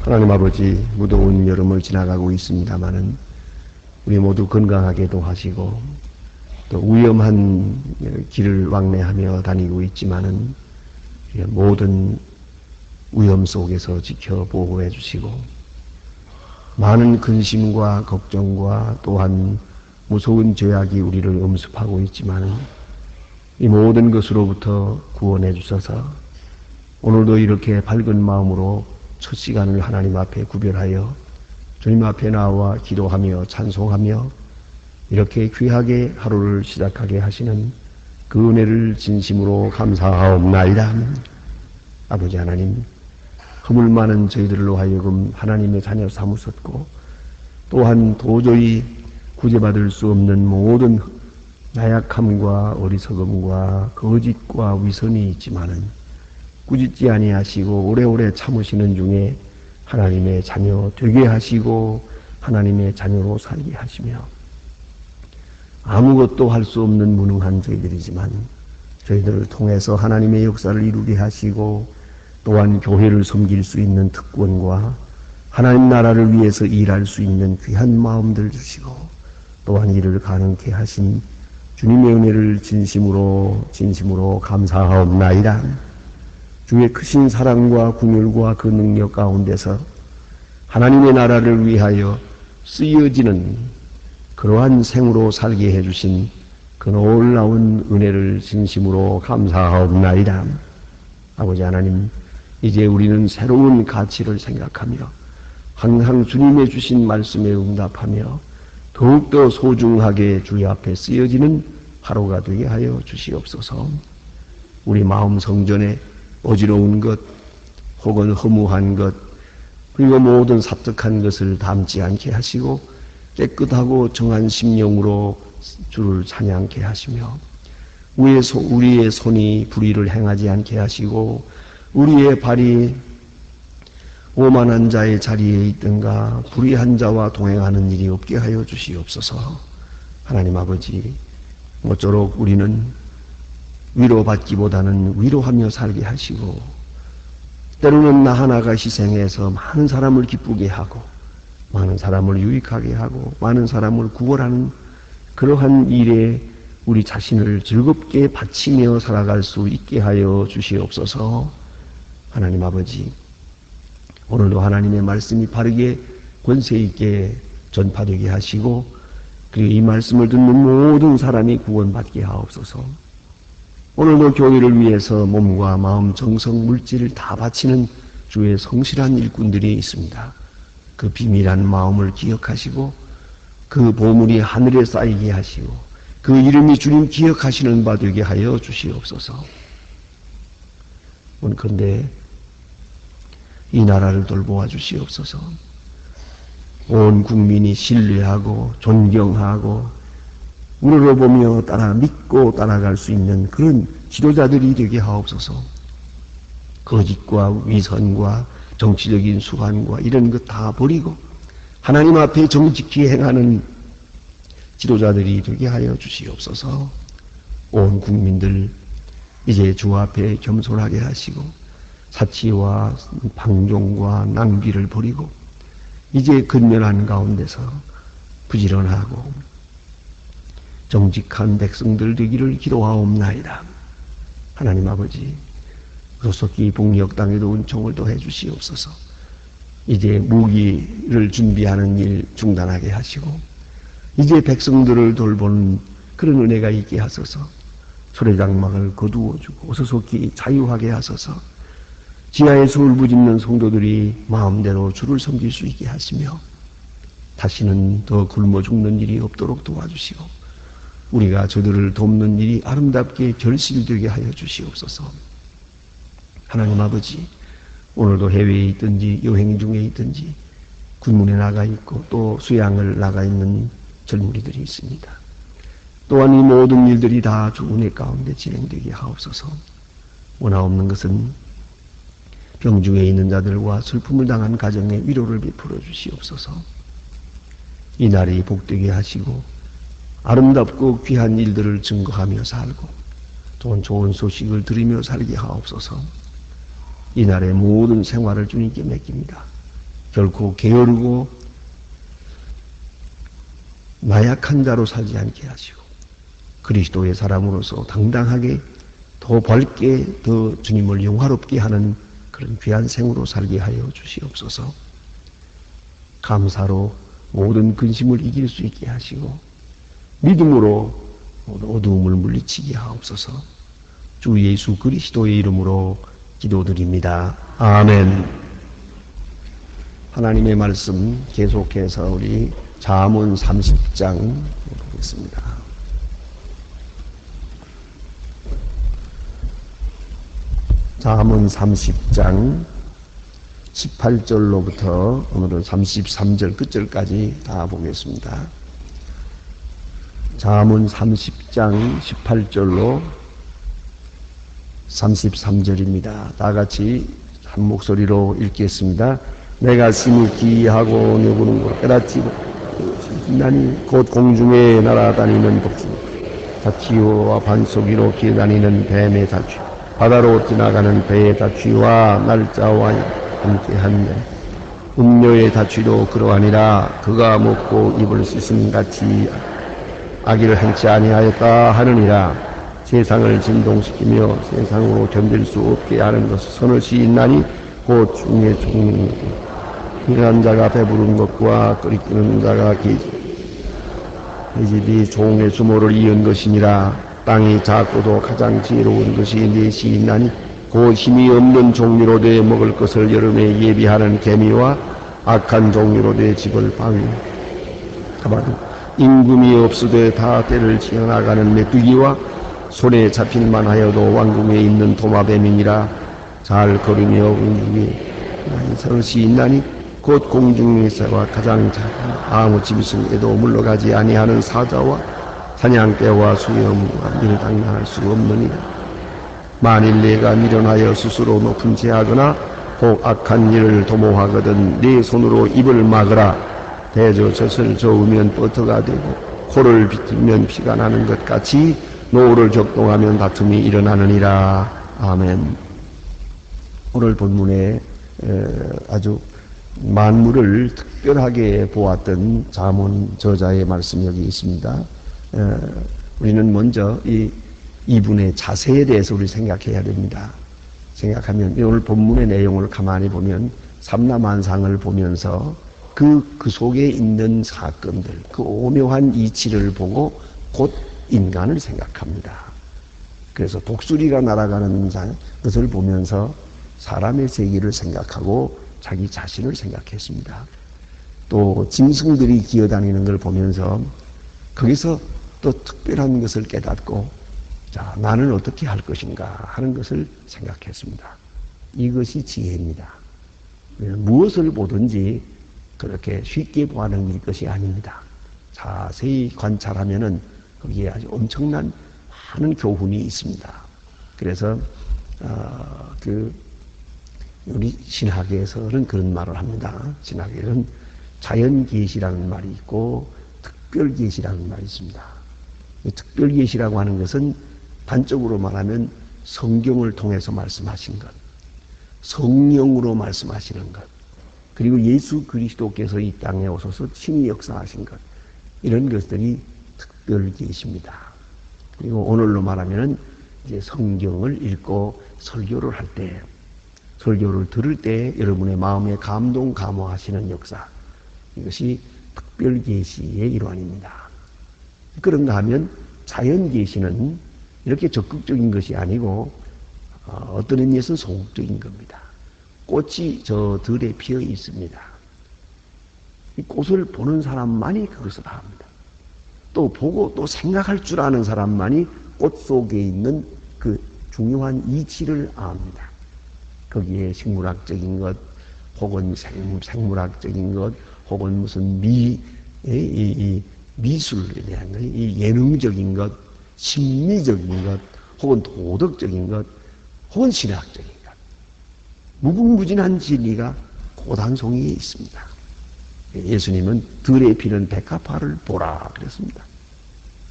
하나님 아버지, 무더운 여름을 지나가고 있습니다마는 우리 모두 건강하게도 하시고 또 위험한 길을 왕래하며 다니고 있지만은 모든 위험 속에서 지켜 보호해 주시고 많은 근심과 걱정과 또한 무서운 죄악이 우리를 엄습하고 있지만은 이 모든 것으로부터 구원해 주셔서 오늘도 이렇게 밝은 마음으로 첫 시간을 하나님 앞에 구별하여 주님 앞에 나와 기도하며 찬송하며 이렇게 귀하게 하루를 시작하게 하시는 그 은혜를 진심으로 감사하옵나이다. 아버지 하나님, 허물 많은 저희들로 하여금 하나님의 자녀 삼으셨고 또한 도저히 구제받을 수 없는 모든 나약함과 어리석음과 거짓과 위선이 있지만은 꾸짖지 아니하시고 오래오래 참으시는 중에 하나님의 자녀 되게 하시고 하나님의 자녀로 살게 하시며 아무것도 할 수 없는 무능한 저희들이지만 저희들을 통해서 하나님의 역사를 이루게 하시고 또한 교회를 섬길 수 있는 특권과 하나님 나라를 위해서 일할 수 있는 귀한 마음들 주시고 또한 이를 가능케 하신 주님의 은혜를 진심으로 감사하옵나이다. 주의 크신 사랑과 긍휼과 그 능력 가운데서 하나님의 나라를 위하여 쓰여지는 그러한 생으로 살게 해주신 그 놀라운 은혜를 진심으로 감사하옵나이다. 아버지 하나님, 이제 우리는 새로운 가치를 생각하며 항상 주님의 주신 말씀에 응답하며 더욱더 소중하게 주의 앞에 쓰여지는 하루가 되게 하여 주시옵소서. 우리 마음 성전에 어지러운 것 혹은 허무한 것 그리고 모든 삽득한 것을 담지 않게 하시고 깨끗하고 정한 심령으로 주를 찬양케 하시며 우리의 손이 불의를 행하지 않게 하시고 우리의 발이 오만한 자의 자리에 있든가 불의한 자와 동행하는 일이 없게 하여 주시옵소서. 하나님 아버지, 모쪼록 우리는 위로받기보다는 위로하며 살게 하시고 때로는 나 하나가 희생해서 많은 사람을 기쁘게 하고 많은 사람을 유익하게 하고 많은 사람을 구원하는 그러한 일에 우리 자신을 즐겁게 바치며 살아갈 수 있게 하여 주시옵소서. 하나님 아버지, 오늘도 하나님의 말씀이 바르게 권세 있게 전파되게 하시고 그리고 이 말씀을 듣는 모든 사람이 구원받게 하옵소서. 오늘도 교회를 위해서 몸과 마음, 정성, 물질을 다 바치는 주의 성실한 일꾼들이 있습니다. 그 비밀한 마음을 기억하시고 그 보물이 하늘에 쌓이게 하시고 그 이름이 주님 기억하시는 바 되게 하여 주시옵소서. 원컨대 이 나라를 돌보아 주시옵소서. 온 국민이 신뢰하고 존경하고 우러러보며 믿고 따라갈 수 있는 그런 지도자들이 되게 하옵소서. 거짓과 위선과 정치적인 수완과 이런 것 다 버리고 하나님 앞에 정직히 행하는 지도자들이 되게 하여 주시옵소서. 온 국민들 이제 주 앞에 겸손하게 하시고 사치와 방종과 낭비를 버리고 이제 근면한 가운데서 부지런하고 정직한 백성들 되기를 기도하옵나이다. 하나님 아버지, 조속히 북녘 땅에도 은총을 더해 주시옵소서. 이제 무기를 준비하는 일 중단하게 하시고 이제 백성들을 돌보는 그런 은혜가 있게 하소서. 소래장막을 거두어주고 어서속히 자유하게 하소서. 지하에서 울부짖는 성도들이 마음대로 주를 섬길 수 있게 하시며 다시는 더 굶어 죽는 일이 없도록 도와주시고 우리가 저들을 돕는 일이 아름답게 결실되게 하여 주시옵소서. 하나님 아버지, 오늘도 해외에 있든지 여행 중에 있든지 군문에 나가 있고 또 수양을 나가 있는 젊은이들이 있습니다. 또한 이 모든 일들이 다 주 은혜 가운데 진행되게 하옵소서. 원하옵는 것은 병중에 있는 자들과 슬픔을 당한 가정에 위로를 베풀어 주시옵소서. 이 날이 복되게 하시고 아름답고 귀한 일들을 증거하며 살고 또한 좋은 소식을 들으며 살게 하옵소서. 이 날의 모든 생활을 주님께 맡깁니다. 결코 게으르고 나약한 자로 살지 않게 하시고 그리스도의 사람으로서 당당하게 더 밝게 더 주님을 영화롭게 하는 그런 귀한 생으로 살게 하여 주시옵소서. 감사로 모든 근심을 이길 수 있게 하시고 믿음으로 어두움을 물리치게 하옵소서. 주 예수 그리스도의 이름으로 기도드립니다. 아멘. 하나님의 말씀 계속해서 우리 잠언 30장 보겠습니다. 잠언 30장 18절로부터 오늘은 33절 끝절까지 다 보겠습니다. 잠언 30장 18절로 33절입니다. 다 같이 한 목소리로 읽겠습니다. 내가 심히 기이하고 누구는 것 깨닫지 못하니 곧 공중에 날아다니는 독수 다치와 반석 위로 기어다니는 뱀의 다치 바다로 지나가는 배의 다치와 날짜와 함께한데 음료의 다치도 그러하니라. 그가 먹고 입을 씻음 같이 악의를 행치 아니하였다 하느니라. 세상을 진동시키며 세상으로 견딜 수 없게 하는 것은 서너시 있나니 곧 중에 종이니 일한 자가 배부른 것과 끓이는 자가 계집이 종의 수모를 이은 것이니라. 땅이 작고도 가장 지혜로운 것이 넷이 있나니 곧 힘이 없는 종류로 돼 먹을 것을 여름에 예비하는 개미와 악한 종류로 돼 집을 방해하거든 임금이 없으되 다 때를 지어나가는 메뚜기와 손에 잡힐만 하여도 왕궁에 있는 도마뱀이니라. 잘 걸으며 움직이 서릇이 있나니 곧 공중에서와 가장 작은 아무 짐승에도 물러가지 아니하는 사자와 사냥개와 수염과 밀당할 수 없느니라. 만일 내가 미련하여 스스로 높은 죄하거나 혹 악한 일을 도모하거든 네 손으로 입을 막으라. 대저 젖을 저으면 버터가 되고 코를 비틀면 피가 나는 것 같이 노를 격동하면 다툼이 일어나느니라. 아멘. 오늘 본문에 아주 만물을 특별하게 보았던 잠언 저자의 말씀이 여기 있습니다. 우리는 먼저 이분의 자세에 대해서 우리 생각해야 됩니다. 생각하면 오늘 본문의 내용을 가만히 보면 삼라만상을 보면서 그 속에 있는 사건들, 그 오묘한 이치를 보고 곧 인간을 생각합니다. 그래서 독수리가 날아가는 것을 보면서 사람의 세계를 생각하고 자기 자신을 생각했습니다. 또 짐승들이 기어다니는 걸 보면서 거기서 또 특별한 것을 깨닫고 자, 나는 어떻게 할 것인가 하는 것을 생각했습니다. 이것이 지혜입니다. 무엇을 보든지 그렇게 쉽게 보아넘길 것이 아닙니다. 자세히 관찰하면은 거기에 아주 엄청난 많은 교훈이 있습니다. 그래서 우리 신학에서는 그런 말을 합니다. 신학에는 자연계시라는 말이 있고 특별계시라는 말이 있습니다. 이 특별계시라고 하는 것은 단적으로 말하면 성경을 통해서 말씀하신 것, 성령으로 말씀하시는 것, 그리고 예수 그리스도께서 이 땅에 오셔서 친히 역사하신 것, 이런 것들이 특별계시입니다. 그리고 오늘로 말하면 이제 성경을 읽고 설교를 할 때, 설교를 들을 때 여러분의 마음에 감동, 감화하시는 역사, 이것이 특별계시의 일환입니다. 그런가 하면 자연계시는 이렇게 적극적인 것이 아니고 어떤 의미에서는 소극적인 겁니다. 꽃이 저 들에 피어 있습니다. 이 꽃을 보는 사람만이 그것을 압니다. 또 보고 또 생각할 줄 아는 사람만이 꽃 속에 있는 그 중요한 이치를 압니다. 거기에 식물학적인 것, 혹은 생물학적인 것, 혹은 무슨 미술에 대한 것, 이 예능적인 것, 심리적인 것, 혹은 도덕적인 것, 혹은 신학적인 것. 무궁무진한 진리가 고단송이에 있습니다. 예수님은 들에 피는 백합화를 보라 그랬습니다.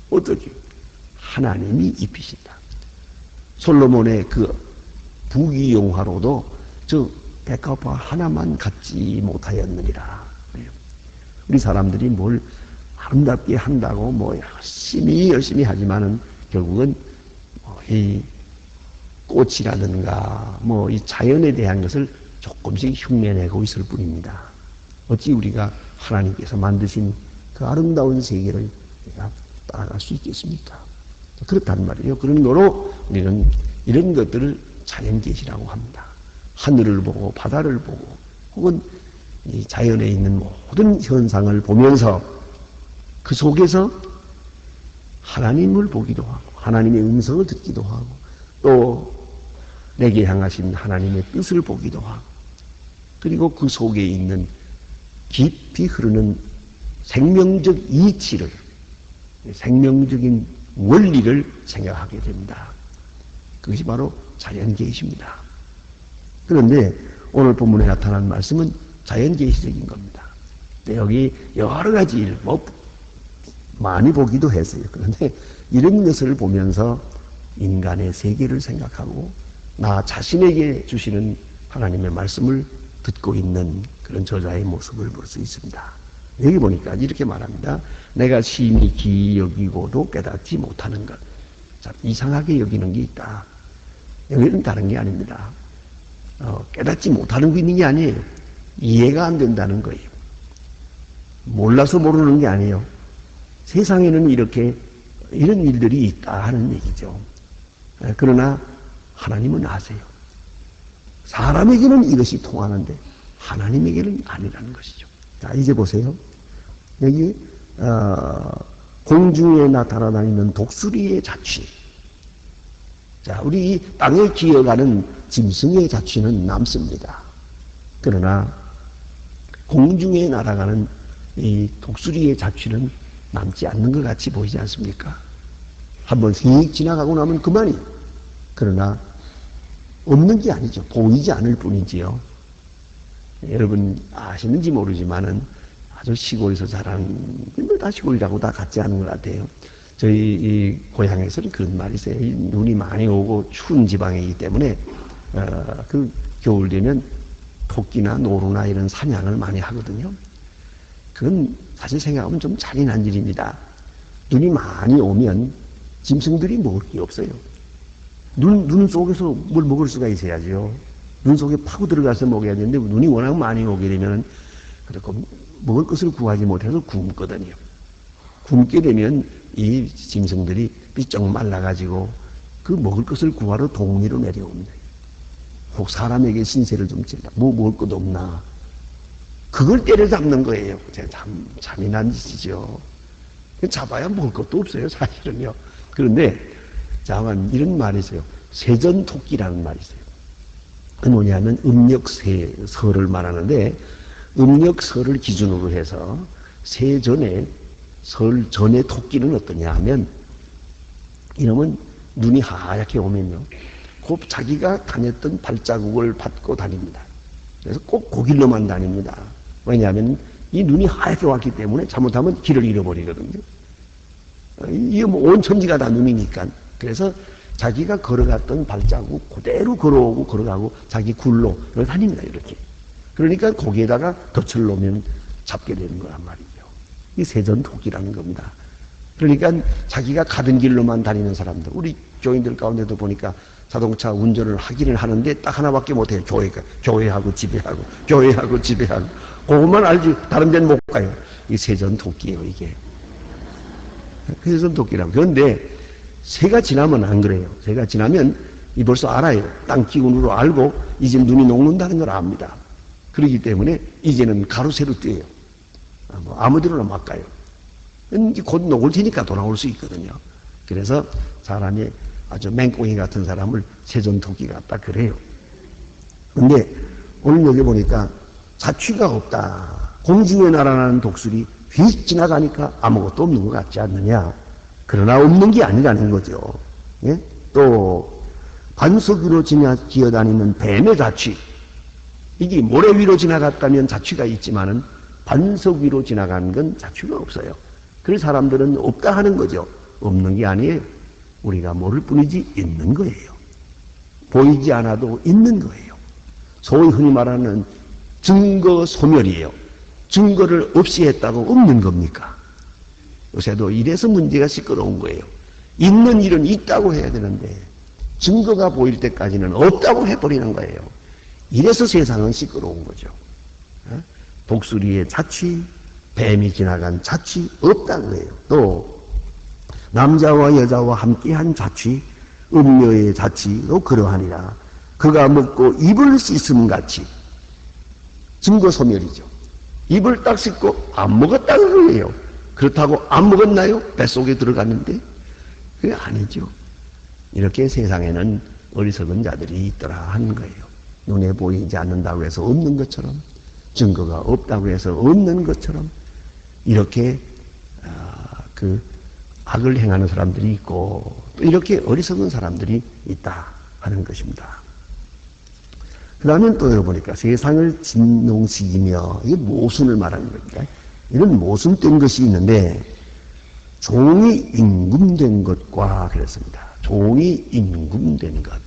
어떻게? 하나님이 입히신다. 솔로몬의 그 부귀영화로도 저 백합화 하나만 갖지 못하였느니라. 우리 사람들이 뭘 아름답게 한다고 뭐 열심히 하지만은 결국은 이 꽃이라든가 뭐 이 자연에 대한 것을 조금씩 흉내내고 있을 뿐입니다. 어찌 우리가 하나님께서 만드신 그 아름다운 세계를 우리가 따라갈 수 있겠습니까? 그렇단 말이에요. 그런 거로 우리는 이런 것들을 자연계시라고 합니다. 하늘을 보고 바다를 보고 혹은 이 자연에 있는 모든 현상을 보면서 그 속에서 하나님을 보기도 하고 하나님의 음성을 듣기도 하고 또 내게 향하신 하나님의 뜻을 보기도 하고 그리고 그 속에 있는 깊이 흐르는 생명적 이치를 생명적인 원리를 생각하게 됩니다. 그것이 바로 자연계시입니다. 그런데 오늘 본문에 나타난 말씀은 자연계시적인 겁니다. 여기 여러 가지 일, 많이 보기도 했어요. 그런데 이런 것을 보면서 인간의 세계를 생각하고 나 자신에게 주시는 하나님의 말씀을 듣고 있는 그런 저자의 모습을 볼 수 있습니다. 여기 보니까 이렇게 말합니다. 내가 심히 기이 여기고도 깨닫지 못하는 것. 자, 이상하게 여기는 게 있다. 여기는 다른 게 아닙니다. 깨닫지 못하는 게 있는 게 아니에요. 이해가 안 된다는 거예요. 몰라서 모르는 게 아니에요. 세상에는 이런 일들이 있다 하는 얘기죠. 그러나 하나님은 아세요. 사람에게는 이것이 통하는데 하나님에게는 아니라는 것이죠. 자, 이제 보세요. 여기 공중에 나타나다니는 독수리의 자취. 자, 우리 이 땅에 기어가는 짐승의 자취는 남습니다. 그러나 공중에 날아가는 이 독수리의 자취는 남지 않는 것 같이 보이지 않습니까? 한번 휙 지나가고 나면 그만이에요. 그러나 없는 게 아니죠. 보이지 않을 뿐이지요. 여러분 아시는지 모르지만은 아주 시골에서 자란, 다 시골이라고 다 같지 않은 것 같아요. 저희 이 고향에서는 그런 말이 있어요. 눈이 많이 오고 추운 지방이기 때문에 그 겨울 되면 토끼나 노루나 이런 사냥을 많이 하거든요. 그건 사실 생각하면 좀 잔인한 일입니다. 눈이 많이 오면 짐승들이 먹을 게 없어요. 눈 속에서 뭘 먹을 수가 있어야죠. 눈 속에 파고 들어가서 먹어야 되는데 눈이 워낙 많이 오게 되면 그렇고 먹을 것을 구하지 못해서 굶거든요. 굶게 되면 이 짐승들이 삐쩍 말라가지고 그 먹을 것을 구하러 동 위로 내려옵니다. 혹 사람에게 신세를 좀 질다. 뭐 먹을 것 없나. 그걸 때려잡는 거예요. 참 잔인한 짓이죠. 잡아야 먹을 것도 없어요, 사실은요. 그런데 자만 이런 말이 있어요. 세전토끼라는 말이 있어요. 그건 뭐냐면 음력설을 말하는데 음력설을 기준으로 해서 세전에 설 전의 토끼는 어떠냐 하면 이놈은 눈이 하얗게 오면요. 곧 자기가 다녔던 발자국을 받고 다닙니다. 그래서 꼭 그 길로만 다닙니다. 왜냐하면 이 눈이 하얗게 왔기 때문에 잘못하면 길을 잃어버리거든요. 이게 뭐 온 천지가 다 눈이니까. 그래서 자기가 걸어갔던 발자국 그대로 걸어가고 자기 굴로 다닙니다. 이렇게. 그러니까 거기에다가 덫을 놓으면 잡게 되는 거란 말이죠. 이 세전토끼라는 겁니다. 그러니까 자기가 가던 길로만 다니는 사람들, 우리 교인들 가운데도 보니까 자동차 운전을 하기는 하는데 딱 하나밖에 못해요. 교회하고 집에하고, 교회하고 집에하고. 그것만 알지 다른 데는 못 가요. 이 세전토끼예요, 이게. 세전토끼라고. 그런데 새가 지나면 안 그래요. 새가 지나면 이 벌써 알아요. 땅 기운으로 알고 이제 눈이 녹는다는 걸 압니다. 그렇기 때문에 이제는 가로세로 뛰어요. 아무데나 막 가요. 곧 녹을 테니까 돌아올 수 있거든요. 그래서 사람이 아주 맹꽁이 같은 사람을 세전토끼 같다 그래요. 근데 오늘 여기 보니까 자취가 없다. 공중에 날아가는 독수리 휙 지나가니까 아무것도 없는 것 같지 않느냐. 그러나 없는 게 아니라는 거죠. 예? 또 반석 위로 기어다니는 뱀의 자취. 이게 모래 위로 지나갔다면 자취가 있지만은 반석 위로 지나가는 건 자취가 없어요. 그래서 사람들은 없다 하는 거죠. 없는 게 아니에요. 우리가 모를 뿐이지 있는 거예요. 보이지 않아도 있는 거예요. 소위 흔히 말하는 증거 소멸이에요. 증거를 없이 했다고 없는 겁니까? 요새도 이래서 문제가 시끄러운 거예요. 있는 일은 있다고 해야 되는데 증거가 보일 때까지는 없다고 해버리는 거예요. 이래서 세상은 시끄러운 거죠. 독수리의 자취, 뱀이 지나간 자취 없다는 거예요. 또 남자와 여자와 함께한 자취, 음녀의 자취도 그러하니라. 그가 먹고 입을 씻음 같이. 증거 소멸이죠. 입을 딱 씻고 안 먹었다는 거예요. 그렇다고 안 먹었나요? 뱃속에 들어갔는데? 그게 아니죠. 이렇게 세상에는 어리석은 자들이 있더라 하는 거예요. 눈에 보이지 않는다고 해서 없는 것처럼, 증거가 없다고 해서 없는 것처럼, 이렇게 그 악을 행하는 사람들이 있고 또 이렇게 어리석은 사람들이 있다 하는 것입니다. 그 다음에 또 여러보니까 세상을 진농시키며, 이게 모순을 말하는 겁니다. 이런 모순된 것이 있는데, 종이 임금된 것과 그랬습니다. 종이 임금된 것.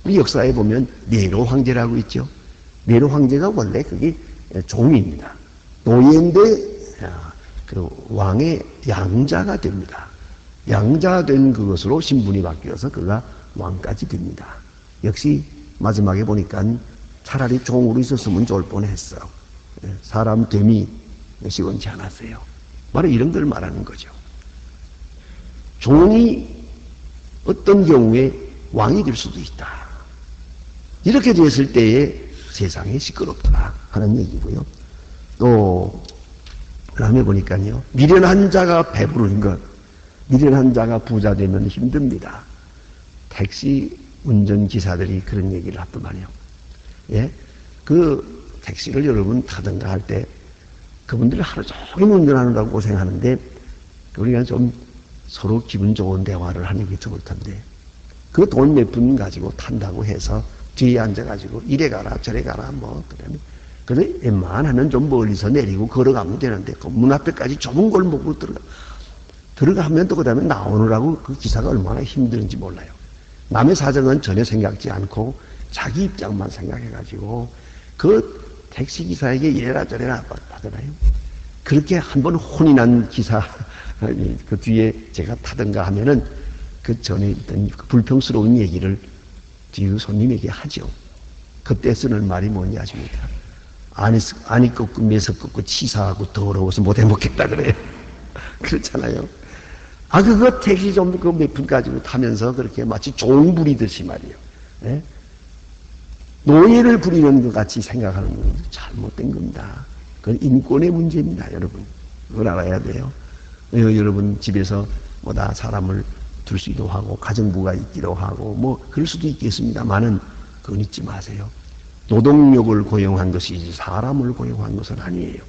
우리 역사에 보면 네로 황제라고 있죠. 네로 황제가 원래 그게 종입니다. 노예인데 그 왕의 양자가 됩니다. 양자가 된 그것으로 신분이 바뀌어서 그가 왕까지 됩니다. 역시 마지막에 보니까 차라리 종으로 있었으면 좋을 뻔했어. 사람 됨이 시원치 않았어요. 바로 이런 걸 말하는 거죠. 종이 어떤 경우에 왕이 될 수도 있다. 이렇게 됐을 때에 세상이 시끄럽더라 하는 얘기고요. 또 그다음에 보니까요, 미련한 자가 배부른 것. 미련한 자가 부자 되면 힘듭니다. 택시 운전기사들이 그런 얘기를 하더만요. 예? 그 택시를 여러분 타든가 할 때 그분들이 하루 종일 운전하느라고 고생하는데 우리가 좀 서로 기분 좋은 대화를 하는 게 좋을 텐데, 그 돈 몇 푼 가지고 탄다고 해서 뒤에 앉아가지고 이래 가라 저래 가라 뭐 그다음에 그래 웬만하면 좀 멀리서 내리고 걸어가면 되는데 그 문 앞에까지 좁은 골목으로 들어가면 또 그다음에 나오느라고 그 기사가 얼마나 힘든지 몰라요. 남의 사정은 전혀 생각지 않고 자기 입장만 생각해가지고 그 택시기사에게 이래라 저래라 하잖아요. 그렇게 한번 혼이 난 기사 그 뒤에 제가 타든가 하면은 그 전에 있던 그 불평스러운 얘기를 뒤에 손님에게 하죠. 그때 쓰는 말이 뭔지 아십니까? 아니 꺾고 매서 꺾고 치사하고 더러워서 못 해먹겠다 그래요. 그렇잖아요. 그거 택시 좀 그 몇 푼 가지고 타면서 그렇게 마치 종 부리듯이 말이에요. 예? 노예를 부리는 것 같이 생각하는 건 잘못된 겁니다. 그건 인권의 문제입니다, 여러분. 그걸 알아야 돼요. 여러분 집에서 뭐다 사람을 둘 수도 하고 가정부가 있기도 하고 뭐 그럴 수도 있겠습니다만은 그건 잊지 마세요. 노동력을 고용한 것이지 사람을 고용한 것은 아니에요.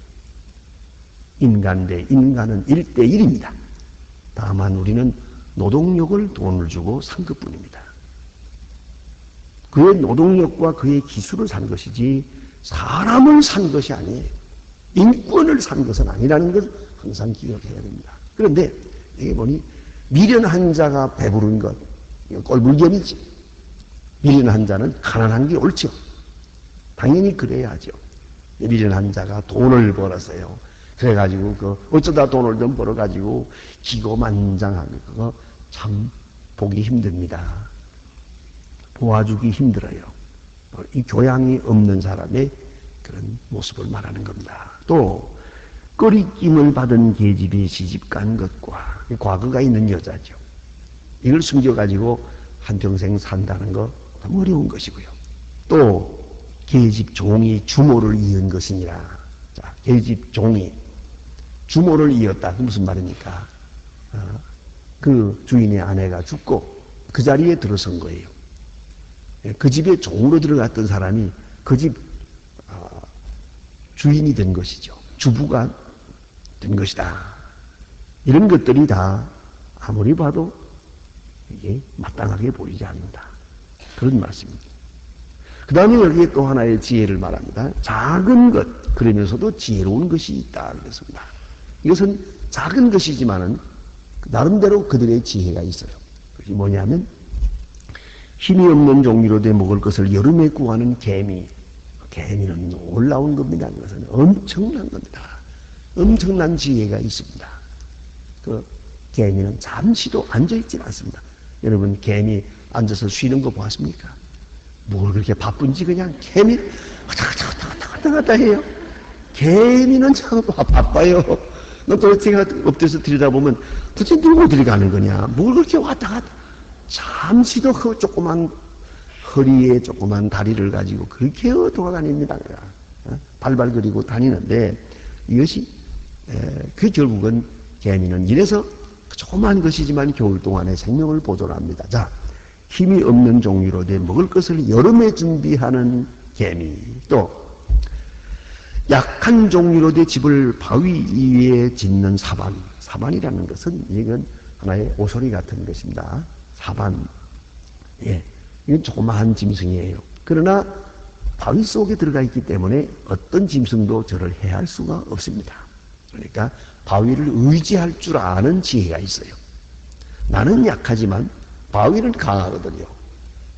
인간 대 인간은 1대1입니다. 다만 우리는 노동력을 돈을 주고 산 것뿐입니다. 그의 노동력과 그의 기술을 산 것이지 사람을 산 것이 아니에요. 인권을 산 것은 아니라는 걸 항상 기억해야 됩니다. 그런데 여기 보니 미련한 자가 배부른 것, 이거 꼴불견이지. 미련한 자는 가난한 게 옳죠. 당연히 그래야죠. 미련한 자가 돈을 벌었어요. 그래가지고 어쩌다 돈을 좀 벌어가지고 기고만장하게 그거 참 보기 힘듭니다. 보아주기 힘들어요. 이 교양이 없는 사람의 그런 모습을 말하는 겁니다. 또 꺼리낌을 받은 계집에 시집간 것과 과거가 있는 여자죠. 이걸 숨겨가지고 한평생 산다는 거 참 어려운 것이고요. 또 계집 종이 주모를 이은 것이니라. 자, 계집 종이 주모를 이었다. 그 무슨 말입니까? 그 주인의 아내가 죽고 그 자리에 들어선 거예요. 그 집에 종으로 들어갔던 사람이 그 집 주인이 된 것이죠. 주부가 된 것이다. 이런 것들이 다 아무리 봐도 이게 마땅하게 보이지 않는다. 그런 말씀입니다. 그 다음에 여기에 또 하나의 지혜를 말합니다. 작은 것, 그러면서도 지혜로운 것이 있다. 그랬습니다. 이것은 작은 것이지만은 나름대로 그들의 지혜가 있어요. 그것이 뭐냐면 힘이 없는 종류로 돼 먹을 것을 여름에 구하는 개미. 개미는 놀라운 겁니다. 그것은 엄청난 겁니다. 엄청난 지혜가 있습니다. 그 개미는 잠시도 앉아있지 않습니다. 여러분 개미 앉아서 쉬는 거 보았습니까? 뭘 그렇게 바쁜지 그냥 개미 왔다 갔다 해요. 개미는 참 바빠요. 너 도대체 엎드려서 들여다보면 도대체 누구 어디 가는 거냐? 뭘 그렇게 왔다 갔다. 잠시도 그 조그만 허리에 조그만 다리를 가지고 그렇게 돌아다닙니다. 발발거리고 다니는데 이것이 그 결국은 개미는 이래서 조그만 것이지만 겨울 동안에 생명을 보존합니다. 자, 힘이 없는 종류로 돼 먹을 것을 여름에 준비하는 개미, 또 약한 종류로 돼 집을 바위 위에 짓는 사반. 사반이라는 것은 이건 하나의 오소리 같은 것입니다. 사반. 예, 이건 조그마한 짐승이에요. 그러나 바위 속에 들어가 있기 때문에 어떤 짐승도 저를 해할 수가 없습니다. 그러니까 바위를 의지할 줄 아는 지혜가 있어요. 나는 약하지만 바위는 강하거든요.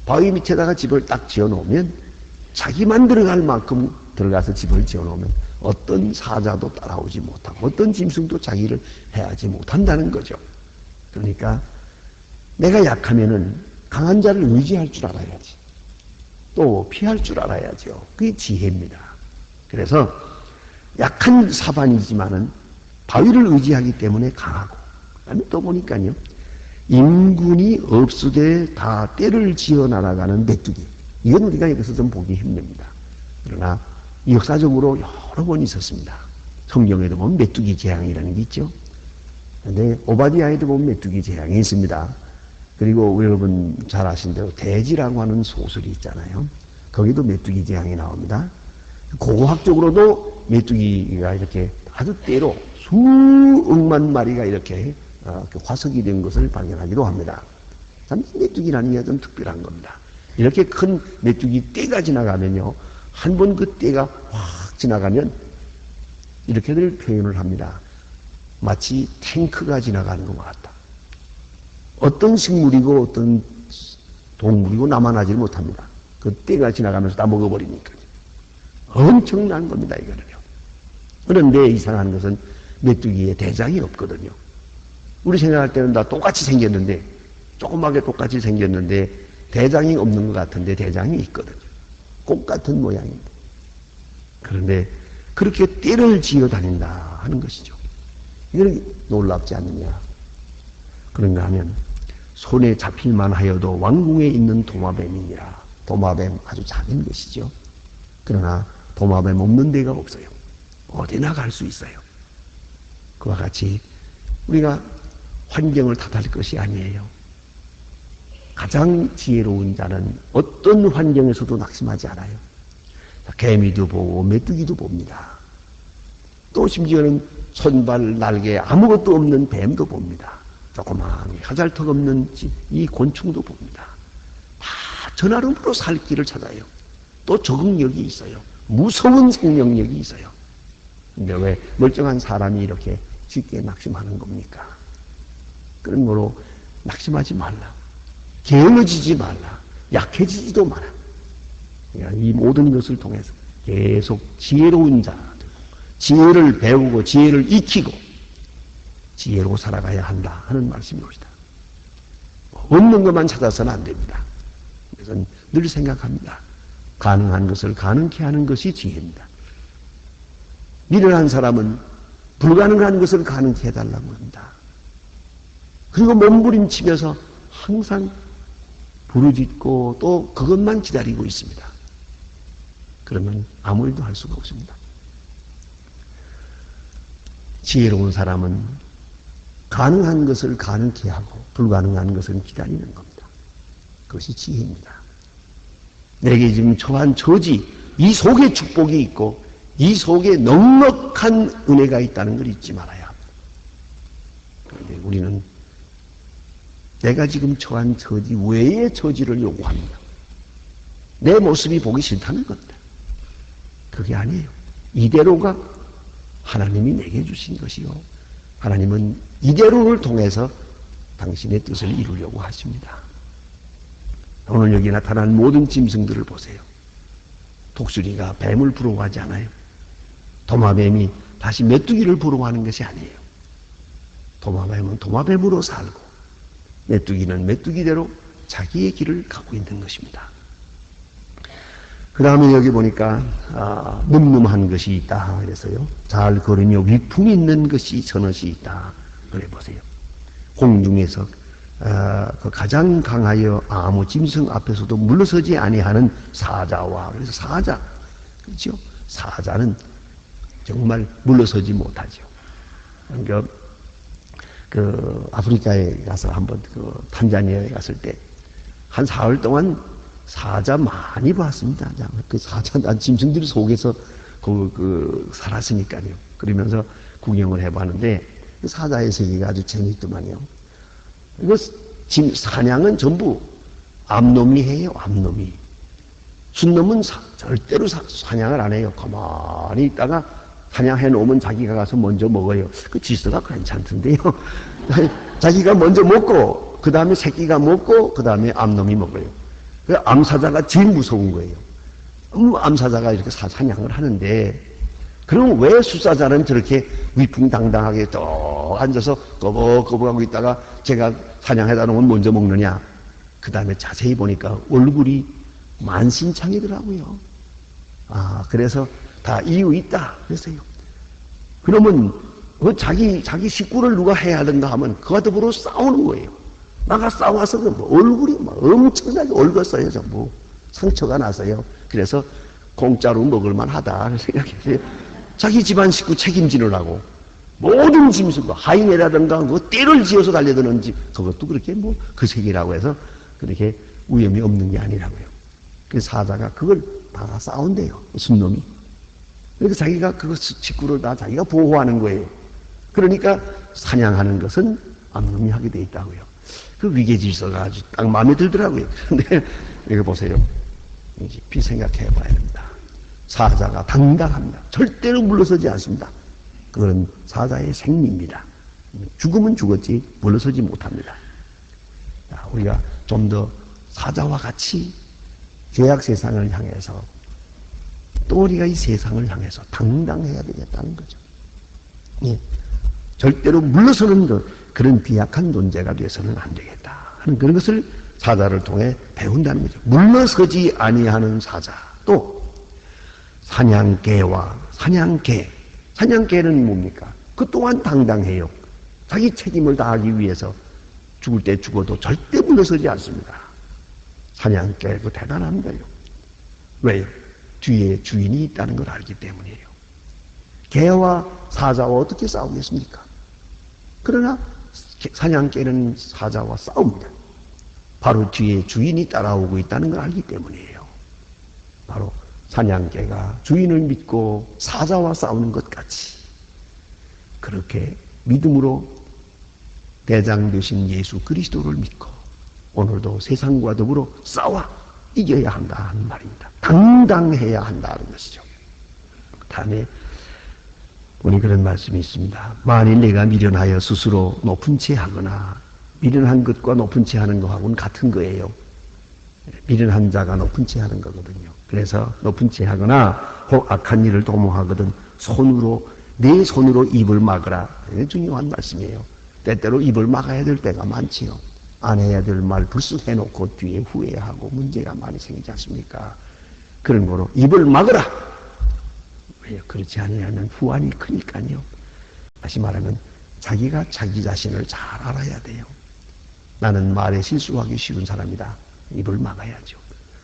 바위 밑에다가 집을 딱 지어놓으면 자기만 들어갈 만큼 들어가서 집을 지어놓으면 어떤 사자도 따라오지 못하고 어떤 짐승도 자기를 해하지 못한다는 거죠. 그러니까 내가 약하면은 강한 자를 의지할 줄 알아야지. 또 피할 줄 알아야죠. 그게 지혜입니다. 그래서 약한 사반이지만은 바위를 의지하기 때문에 강하고, 그다음에 또 보니까요, 인군이 없으되 다 떼를 지어 날아가는 메뚜기. 이건 우리가 여기서 좀 보기 힘듭니다. 그러나 역사적으로 여러 번 있었습니다. 성경에도 보면 메뚜기 재앙이라는 게 있죠. 그런데 오바댜에도 보면 메뚜기 재앙이 있습니다. 그리고 여러분 잘 아신 대로 대지라고 하는 소설이 있잖아요. 거기도 메뚜기 재앙이 나옵니다. 고고학적으로도 메뚜기가 이렇게 아주 때로 수억만 마리가 이렇게 화석이 된 것을 발견하기도 합니다. 참 메뚜기라는 게 좀 특별한 겁니다. 이렇게 큰 메뚜기 떼가 지나가면요, 한 번 그 떼가 확 지나가면 이렇게들 표현을 합니다. 마치 탱크가 지나가는 것 같다. 어떤 식물이고 어떤 동물이고 남아나지 못합니다. 그 떼가 지나가면서 다 먹어버리니까요. 엄청난 겁니다, 이거는요. 그런데 이상한 것은 메뚜기에 대장이 없거든요. 우리 생각할 때는 다 똑같이 생겼는데, 조그맣게 똑같이 생겼는데 대장이 없는 것 같은데 대장이 있거든요. 꽃 같은 모양입니다. 그런데 그렇게 떼를 지어 다닌다 하는 것이죠. 이건 놀랍지 않느냐. 그런가 하면 손에 잡힐만 하여도 왕궁에 있는 도마뱀이니라. 도마뱀 아주 작은 것이죠. 그러나 도마뱀 없는 데가 없어요. 어디나 갈 수 있어요. 그와 같이 우리가 환경을 탓할 것이 아니에요. 가장 지혜로운 자는 어떤 환경에서도 낙심하지 않아요. 개미도 보고 메뚜기도 봅니다. 또 심지어는 손발 날개 아무것도 없는 뱀도 봅니다. 조그만 하잘턱 없는 이 곤충도 봅니다. 다 전화름으로 살 길을 찾아요. 또 적응력이 있어요. 무서운 생명력이 있어요. 근데 왜 멀쩡한 사람이 이렇게 쉽게 낙심하는 겁니까? 그런 거로 낙심하지 말라. 게을러지지 말라. 약해지지도 마라. 이 모든 것을 통해서 계속 지혜로운 자들, 지혜를 배우고 지혜를 익히고 지혜로 살아가야 한다 하는 말씀입니다. 없는 것만 찾아서는 안 됩니다. 그래서 늘 생각합니다. 가능한 것을 가능케 하는 것이 지혜입니다. 미련한 사람은 불가능한 것을 가능케 해달라고 합니다. 그리고 몸부림치면서 항상 부르짖고 또 그것만 기다리고 있습니다. 그러면 아무 일도 할 수가 없습니다. 지혜로운 사람은 가능한 것을 가능케 하고 불가능한 것을 기다리는 겁니다. 그것이 지혜입니다. 내게 지금 처한 처지, 이 속에 축복이 있고 이 속에 넉넉한 은혜가 있다는 걸 잊지 말아야 합니다. 그런데 우리는 내가 지금 처한 처지 외의 처지를 요구합니다. 내 모습이 보기 싫다는 겁니다. 그게 아니에요. 이대로가 하나님이 내게 주신 것이요. 하나님은 이대로를 통해서 당신의 뜻을 이루려고 하십니다. 오늘 여기 나타난 모든 짐승들을 보세요. 독수리가 뱀을 부러워하지 않아요. 도마뱀이 다시 메뚜기를 부러워하는 것이 아니에요. 도마뱀은 도마뱀으로 살고 메뚜기는 메뚜기대로 자기의 길을 가고 있는 것입니다. 그 다음에 여기 보니까 늠름한 것이 있다 그래서요. 잘 걸으며 위풍이 있는 것이 저녁이 있다. 그래 보세요. 공중에서 그 가장 강하여 아무 짐승 앞에서도 물러서지 아니하는 사자와, 그래서 사자, 그렇죠? 사자는 정말 물러서지 못하죠. 그러니까 그 아프리카에 가서 한번 그 탄자니아에 갔을 때 한 사흘 동안 사자 많이 봤습니다. 그 사자, 짐승들 속에서 살았으니까요. 그러면서 구경을 해봤는데 사자의 세계가 아주 재미있더만요. 이거 사냥은 전부 암놈이 해요. 암놈이. 순놈은 절대로 사냥을 안 해요. 가만히 있다가 사냥해 놓으면 자기가 가서 먼저 먹어요. 그 질서가 괜찮던데요. 자기가 먼저 먹고 그 다음에 새끼가 먹고 그 다음에 암놈이 먹어요. 암사자가 제일 무서운 거예요. 암사자가 이렇게 사냥을 하는데, 그럼 왜 수사자는 저렇게 위풍당당하게 또 앉아서 거벅거벅하고 있다가 제가 사냥해다 놓으면 먼저 먹느냐? 그 다음에 자세히 보니까 얼굴이 만신창이더라고요. 그래서 다 이유 있다 그랬어요. 그러면 그 자기 식구를 누가 해야 하는가 하면 그와 더불어 싸우는 거예요. 나가 싸워서 얼굴이 막 엄청나게 얼었어요. 전부 상처가 났어요. 그래서 공짜로 먹을만 하다 생각했어요. 자기 집안 식구 책임지느라고 모든 짐승과 하이네라든가 그 떼를 지어서 달려드는지 그것도 그렇게 그 세계라고 해서 그렇게 위험이 없는 게 아니라고요. 그 사자가 그걸 다 싸운대요. 순놈이. 그러니까 자기가 그 식구를 다 자기가 보호하는 거예요. 그러니까 사냥하는 것은 암놈이 하게 돼 있다고요. 그 위계 질서가 아주 딱 마음에 들더라고요. 그런데 이거 보세요. 깊이 생각해 봐야 됩니다. 사자가 당당합니다. 절대로 물러서지 않습니다. 그건 사자의 생리입니다. 죽으면 죽었지 물러서지 못합니다. 우리가 좀 더 사자와 같이 죄악 세상을 향해서 또 우리가 이 세상을 향해서 당당해야 되겠다는 거죠. 예. 절대로 물러서는 그런 비약한 존재가 돼서는 안 되겠다 하는 그런 것을 사자를 통해 배운다는 거죠. 물러서지 아니하는 사자. 또 사냥개와 사냥개. 사냥개는 뭡니까? 그 또한 당당해요. 자기 책임을 다하기 위해서 죽을 때 죽어도 절대 물러서지 않습니다. 사냥개 그 대단한 거예요. 왜요? 뒤에 주인이 있다는 걸 알기 때문이에요. 개와 사자와 어떻게 싸우겠습니까? 그러나 사냥개는 사자와 싸웁니다. 바로 뒤에 주인이 따라오고 있다는 걸 알기 때문이에요. 바로 사냥개가 주인을 믿고 사자와 싸우는 것 같이 그렇게 믿음으로 대장 되신 예수 그리스도를 믿고 오늘도 세상과 더불어 싸워 이겨야 한다는 말입니다. 당당해야 한다는 것이죠. 다음에 보니 그런 말씀이 있습니다. 만일 내가 미련하여 스스로 높은 채 하거나, 미련한 것과 높은 채 하는 거하고는 같은 거예요. 미련한 자가 높은 채 하는 거거든요. 그래서 높은 채 하거나 혹 악한 일을 도모하거든 내 손으로 입을 막으라. 이게 중요한 말씀이에요. 때때로 입을 막아야 될 때가 많지요. 안 해야 될 말 불쑥 해놓고 뒤에 후회하고 문제가 많이 생기지 않습니까? 그런 거로 입을 막으라. 왜요? 그렇지 않으면 후환이 크니까요. 다시 말하면 자기가 자기 자신을 잘 알아야 돼요. 나는 말에 실수하기 쉬운 사람이다. 입을 막아야죠.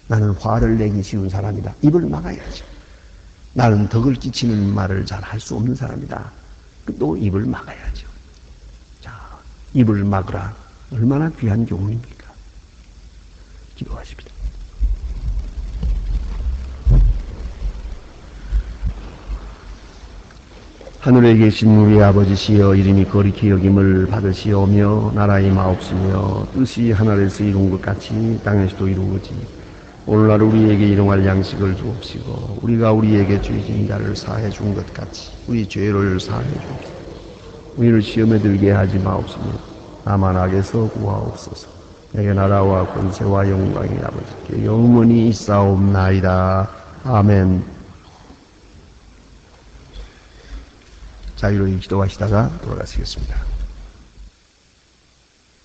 나는 화를 내기 쉬운 사람이다. 입을 막아야죠. 나는 덕을 끼치는 말을 잘 할 수 없는 사람이다. 또 입을 막아야죠. 자, 입을 막으라. 얼마나 귀한 교훈입니까? 기도하십시다. 하늘에 계신 우리 아버지시여, 이름이 거룩히 여김을 받으시오며 나라의 마옵시며 뜻이 하늘에서 이룬 것 같이 땅에서도 이루어지. 오늘날 우리에게 일용할 양식을 주옵시고 우리가 우리에게 죄진 자를 사해 준 것 같이 우리 죄를 사해 주옵시고 우리를 시험에 들게 하지 마옵시며 다만 악에서 구하옵소서. 내게 나라와 권세와 영광이 아버지께 영원히 있사옵나이다. 아멘. 자유로이 기도하시다가 돌아가시겠습니다.